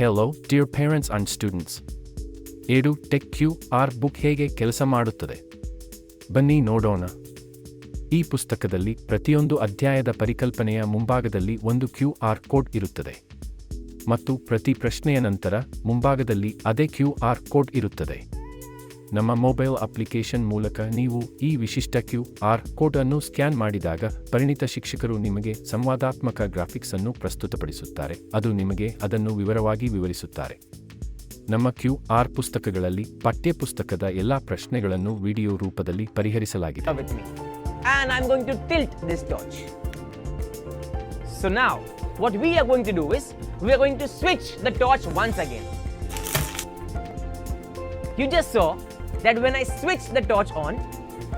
Hello, dear parents and students. EduTech QR book ಹೇಗೆ ಕೆಲಸ ಮಾಡುತ್ತದೆ? ಬನ್ನಿ ನೋಡೋಣ. ಈ ಪುಸ್ತಕದಲ್ಲಿ ಪ್ರತಿಯೊಂದು ಅಧ್ಯಾಯದ ಪರಿಕಲ್ಪನೆಯ ಮುಂಭಾಗದಲ್ಲಿ ಒಂದು QR ಕೋಡ್ ಇರುತ್ತದೆ. ಮತ್ತು ಪ್ರತಿ ಪ್ರಶ್ನೆಯ ನಂತರ ಮುಂಭಾಗದಲ್ಲಿ ಅದೇ QR ಕೋಡ್ ಇರುತ್ತದೆ. ನಮ್ಮ ಮೊಬೈಲ್ ಅಪ್ಲಿಕೇಶನ್ ಮೂಲಕ ನೀವು ಈ ವಿಶಿಷ್ಟ QR ಕೋಡ್ ಅನ್ನು ಸ್ಕ್ಯಾನ್ ಮಾಡಿದಾಗ ಪರಿಣಿತ ಶಿಕ್ಷಕರು ನಿಮಗೆ ಸಂವಾದಾತ್ಮಕ ಗ್ರಾಫಿಕ್ಸ್ ಅನ್ನು ಪ್ರಸ್ತುತಪಡಿಸುತ್ತಾರೆ. ಅದು ನಿಮಗೆ ಅದನ್ನು ವಿವರವಾಗಿ ವಿವರಿಸುತ್ತಾರೆ. ನಮ್ಮ QR ಪುಸ್ತಕಗಳಲ್ಲಿ ಪಠ್ಯಪುಸ್ತಕದ ಎಲ್ಲಾ ಪ್ರಶ್ನೆಗಳನ್ನು ವಿಡಿಯೋ ರೂಪದಲ್ಲಿ ಪರಿಹರಿಸಲಾಗಿದೆ. And I'm going to tilt this torch. So now, what we are going to do is, we are going to switch the torch once again. You just saw that when I switched the torch on,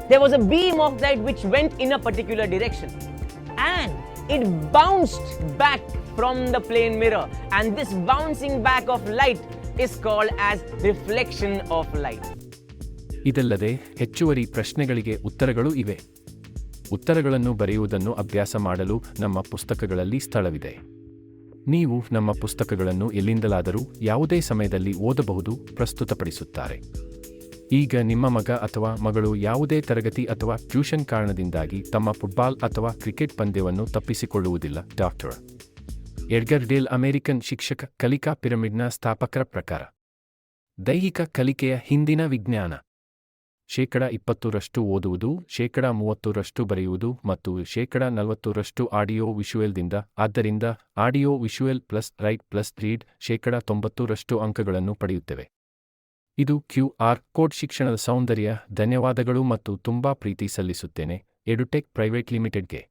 there was a beam of light which went in a particular direction. And it bounced back from the plane mirror. And this bouncing back of light is called as reflection of light. ಇದಲ್ಲದೆ ಹೆಚ್ಚುವರಿ ಪ್ರಶ್ನೆಗಳಿಗೆ ಉತ್ತರಗಳು ಇವೆ. ಉತ್ತರಗಳನ್ನು ಬರೆಯುವುದನ್ನು ಅಭ್ಯಾಸ ಮಾಡಲು ನಮ್ಮ ಪುಸ್ತಕಗಳಲ್ಲಿ ಸ್ಥಳವಿದೆ. ನೀವು ನಮ್ಮ ಪುಸ್ತಕಗಳನ್ನು ಎಲ್ಲಿಂದಲಾದರೂ ಯಾವುದೇ ಸಮಯದಲ್ಲಿ ಓದಬಹುದು. ಪ್ರಸ್ತುತಪಡಿಸುತ್ತಾರೆ. ಈಗ ನಿಮ್ಮ ಮಗ ಅಥವಾ ಮಗಳು ಯಾವುದೇ ತರಗತಿ ಅಥವಾ ಟ್ಯೂಷನ್ ಕಾರಣದಿಂದಾಗಿ ತಮ್ಮ ಫುಟ್ಬಾಲ್ ಅಥವಾ ಕ್ರಿಕೆಟ್ ಪಂದ್ಯವನ್ನು ತಪ್ಪಿಸಿಕೊಳ್ಳುವುದಿಲ್ಲ. ಡಾಕ್ಟರ್ ಎಡ್ಗರ್ ಡೇಲ್ ಅಮೆರಿಕನ್ ಶಿಕ್ಷಕ ಕಲಿಕಾ ಪಿರಮಿಡ್ನ ಸ್ಥಾಪಕರ ಪ್ರಕಾರ ದೈಹಿಕ ಕಲಿಕೆಯ ಹಿಂದಿನ ವಿಜ್ಞಾನ 20% ಓದುವುದು, 30% ಬರೆಯುವುದು ಮತ್ತು 40% ಆಡಿಯೋ ವಿಷುಯಲ್ದಿಂದ. ಆದ್ದರಿಂದ audio visual plus right plus read 90% ಅಂಕಗಳನ್ನು ಪಡೆಯುತ್ತೇವೆ. ಇದು QR ಕೋಡ್ ಶಿಕ್ಷಣದ ಸೌಂದರ್ಯ. ಧನ್ಯವಾದಗಳು ಮತ್ತು ತುಂಬಾ ಪ್ರೀತಿ ಸಲ್ಲಿಸುತ್ತೇನೆ. ಎಡುಟೆಕ್ ಪ್ರೈವೇಟ್ ಲಿಮಿಟೆಡ್ಗೆ.